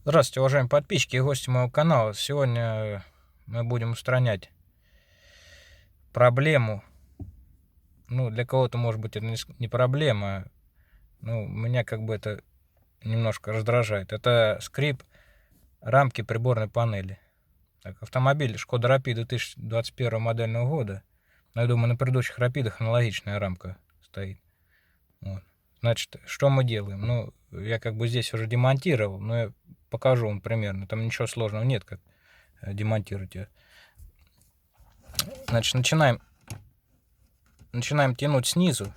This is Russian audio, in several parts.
Здравствуйте, уважаемые подписчики и гости моего канала. Сегодня мы будем устранять проблему. Ну, для кого-то, может быть, это не проблема. Ну, меня как бы это немножко раздражает. Это скрип рамки приборной панели. Так, автомобиль Шкода Rapid 2021 модельного года. Но я думаю, на предыдущих Рапидах аналогичная рамка стоит. Вот. Значит, что мы делаем? Ну, я как бы здесь уже демонтировал, но я покажу вам примерно. Там ничего сложного нет, как демонтировать ее. Значит, начинаем тянуть снизу,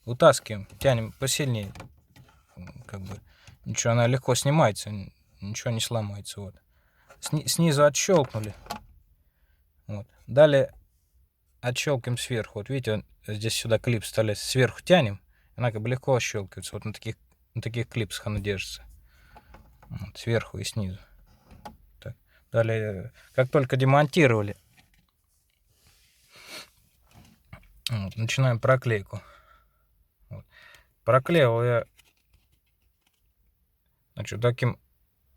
вытаскиваем, тянем посильнее, как бы ничего, она легко снимается, ничего не сломается. Вот. Снизу отщелкнули. Вот. Далее отщелкиваем сверху. Вот видите, здесь сюда клип вставляется. Сверху тянем, она как бы легко отщелкивается. Вот на таких клипсах она держится. Вот, сверху и снизу. Так. Далее, как только демонтировали, вот, начинаем проклейку. Вот. Проклеивал я, значит,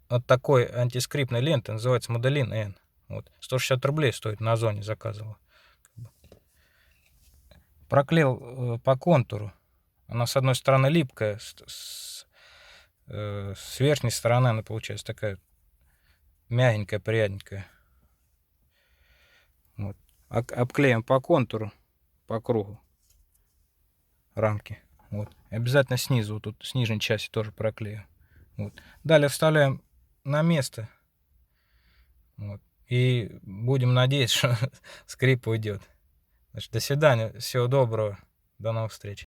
вот такой антискрипной ленты, называется Моделин N. Вот, 160 рублей стоит, на Озоне заказывал. Проклеил по контуру. Она с одной стороны липкая, с верхней стороны она получается такая мягенькая, приятненькая. Вот. Обклеим по контуру, по кругу рамки. Вот. И обязательно снизу, вот тут с нижней части тоже проклею. Вот. Далее вставляем на место. Вот. И будем надеяться, что скрип уйдет. Значит, до свидания, всего доброго, до новых встреч.